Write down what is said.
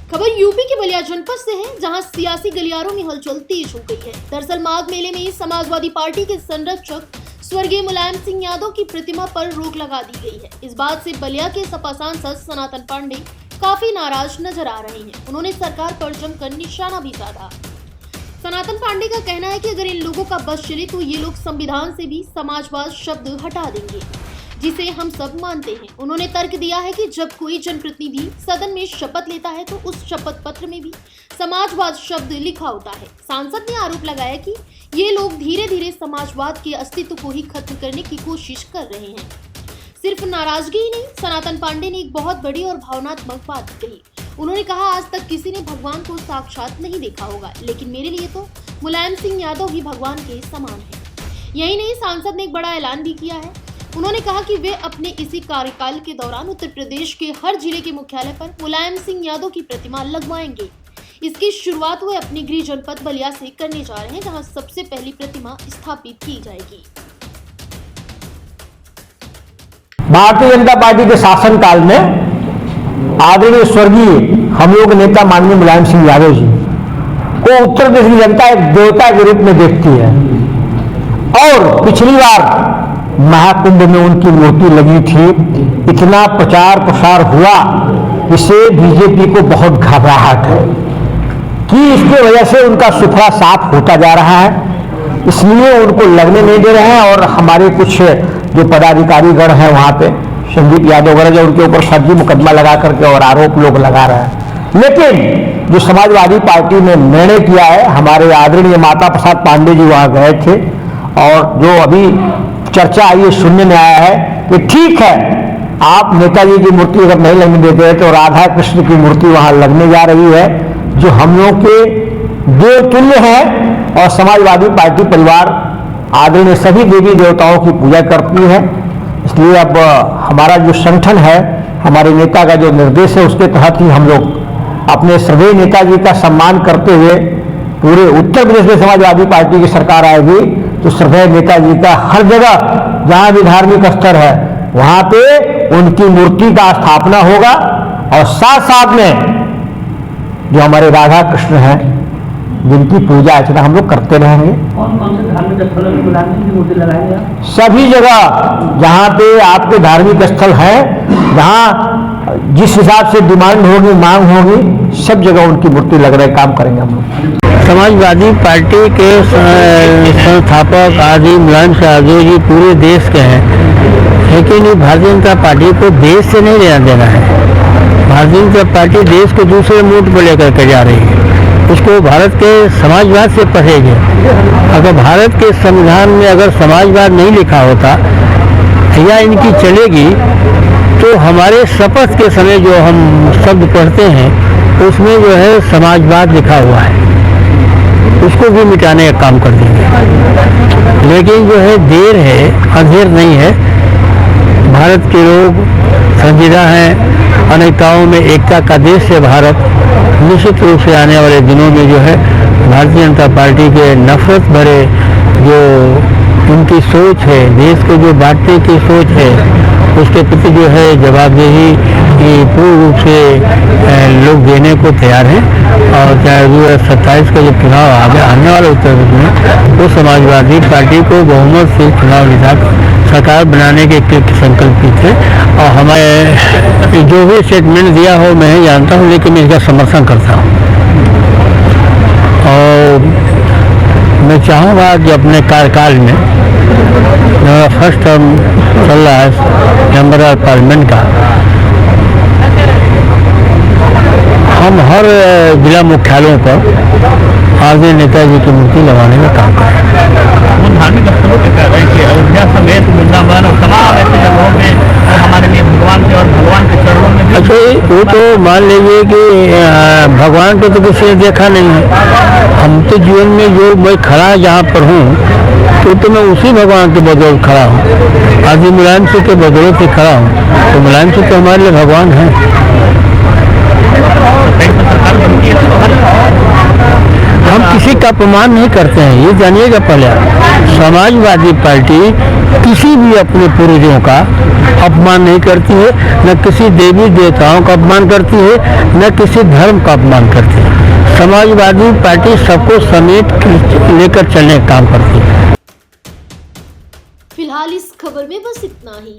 खबर यूपी के बलिया जनपद से है, जहां सियासी गलियारों में हलचल तेज हो गई है। दरअसल माघ मेले में समाजवादी पार्टी के संरक्षक स्वर्गीय मुलायम सिंह यादव की प्रतिमा पर रोक लगा दी गई है। इस बात से बलिया के सपा सांसद सनातन पांडे काफी नाराज नजर आ रहे हैं। उन्होंने सरकार पर जमकर निशाना भी साधा। सनातन पांडे का कहना है कि अगर इन लोगों का बस चले तो ये लोग संविधान से भी समाजवाद शब्द हटा देंगे, जिसे हम सब मानते हैं। उन्होंने तर्क दिया है कि जब कोई जनप्रतिनिधि सदन में शपथ लेता है तो उस शपथ पत्र में भी समाजवाद शब्द लिखा होता है। सांसद ने आरोप लगाया कि ये लोग धीरे धीरे समाजवाद के अस्तित्व को ही खत्म करने की कोशिश कर रहे हैं। सिर्फ नाराजगी ही नहीं, सनातन पांडे ने एक बहुत बड़ी और भावनात्मक बात कही। उन्होंने कहा, आज तक किसी ने भगवान को साक्षात नहीं देखा होगा, लेकिन मेरे लिए तो मुलायम सिंह यादव ही भगवान के समान है। यही नहीं, सांसद ने एक बड़ा ऐलान भी किया है। उन्होंने कहा कि वे अपने इसी कार्यकाल के दौरान उत्तर प्रदेश के हर जिले के मुख्यालय पर मुलायम सिंह यादव की प्रतिमा लगवाएंगे। इसकी शुरुआत वे अपने गृह जनपद बलिया से करने जा रहे हैं, जहां सबसे पहली प्रतिमा स्थापित की जाएगी। भारतीय जनता पार्टी के शासनकाल में आदरणीय स्वर्गीय हम लोग नेता माननीय मुलायम सिंह यादव जी को उत्तर प्रदेश की जनता एक देवता के रूप में देखती है और पिछली बार महाकुंभ में उनकी मूर्ति लगी थी। इतना प्रचार प्रसार हुआ, इससे बीजेपी को बहुत घबराहट है कि इसकी वजह से उनका सुथरा साफ होता जा रहा है, इसलिए उनको लगने नहीं दे रहे हैं। और हमारे कुछ जो पदाधिकारी गण हैं वहाँ पे संदीप यादव वगैरह जो उनके ऊपर फर्जी मुकदमा लगा करके और आरोप लोग लगा रहे हैं। लेकिन जो समाजवादी पार्टी ने निर्णय किया है, हमारे आदरणीय माता प्रसाद पांडे जी वहाँ गए थे और जो अभी चर्चा आई है, सुनने में आया है कि ठीक है, आप नेताजी की मूर्ति अगर नहीं लगने देते हैं तो राधा कृष्ण की मूर्ति वहां लगने जा रही है, जो हम लोग के देवतुल्य है। और समाजवादी पार्टी परिवार आदरणीय सभी देवी देवताओं की पूजा करती है, इसलिए अब हमारा जो संगठन है, हमारे नेता का जो निर्देश है, उसके तहत ही हम लोग अपने श्रद्धेय नेताजी का सम्मान करते हुए पूरे उत्तर प्रदेश में समाजवादी पार्टी की सरकार आएगी तो श्रद्धेय नेताजी का हर जगह जहां भी धार्मिक स्थल है वहां पे उनकी मूर्ति का स्थापना होगा। और साथ साथ में जो हमारे राधा कृष्ण हैं जिनकी पूजा अर्चना हम लोग करते रहेंगे। कौन से धार्मिक स्थलों में मुलायम की मूर्ति लगाएंगे? सभी जगह जहां पे आपके धार्मिक स्थल है, जहां जिस हिसाब से डिमांड होगी, मांग होगी, सब जगह उनकी मूर्ति लग रहे काम करेंगे हम लोग। समाजवादी पार्टी के संस्थापक आदि मुलायम सिंह यादव जी पूरे देश के हैं, लेकिन भारतीय जनता पार्टी को देश से नहीं लेना देना है। भारतीय जनता पार्टी देश को दूसरे मूड पर लेकर के जा रही है, उसको भारत के समाजवाद से पढ़ेगी। अगर भारत के संविधान में अगर समाजवाद नहीं लिखा होता या इनकी चलेगी तो हमारे शपथ के समय जो हम शब्द पढ़ते हैं उसमें जो है समाजवाद लिखा हुआ है, उसको भी मिटाने का काम कर देंगे। लेकिन जो है देर है, अंधेर नहीं है। भारत के लोग संजीदा हैं, अनेकताओं में एकता का देश है भारत। निश्चित रूप से आने वाले दिनों में जो है भारतीय जनता पार्टी के नफरत भरे जो उनकी सोच है, देश को जो बांटने की सोच है, उसके प्रति जो है जवाबदेही पूर्ण रूप से लोग देने को तैयार हैं। और चाहे 2027 का जो चुनाव आने वाला उत्तर प्रदेश में, वो समाजवादी पार्टी को बहुमत से चुनाव जिता सरकार बनाने के संकल्पित है। और हमारे जो भी स्टेटमेंट दिया हो मैं जानता हूँ, लेकिन मैं इसका समर्थन करता हूँ। और मैं चाहूँगा कि अपने कार्यकाल में मेरा फर्स्ट टर्म चल रहा है मेंबर ऑफ पार्लियामेंट का, हम हर जिला मुख्यालयों पर आदरणीय नेताजी की मूर्ति लगाने का काम करें। धार्मिक स्थलों के कह रहे हैं कि अयोध्या समेत वृंदावन और तमाम ऐसे जगहों में हमारे लिए भगवान के और भगवान के चरणों में। अच्छा, वो तो मान लीजिए कि भगवान को तो किसी ने देखा नहीं है। हम तो जीवन में जो मैं खड़ा जहाँ पर हूँ तो मैं उसी भगवान के बदौलत खड़ा हूँ। आदि मुलायम सिंह के बदौलत से खड़ा हूँ, तो मुलायम सिंह तो हमारे लिए भगवान है। हम किसी का अपमान नहीं करते हैं, ये जानिएगा पहले आप। समाजवादी पार्टी किसी भी अपने पूर्वजों का अपमान नहीं करती है, न किसी देवी देवताओं का अपमान करती है, न किसी धर्म का अपमान करती है। समाजवादी पार्टी सबको समेट लेकर चलने का काम करती है। फिलहाल इस खबर में बस इतना ही।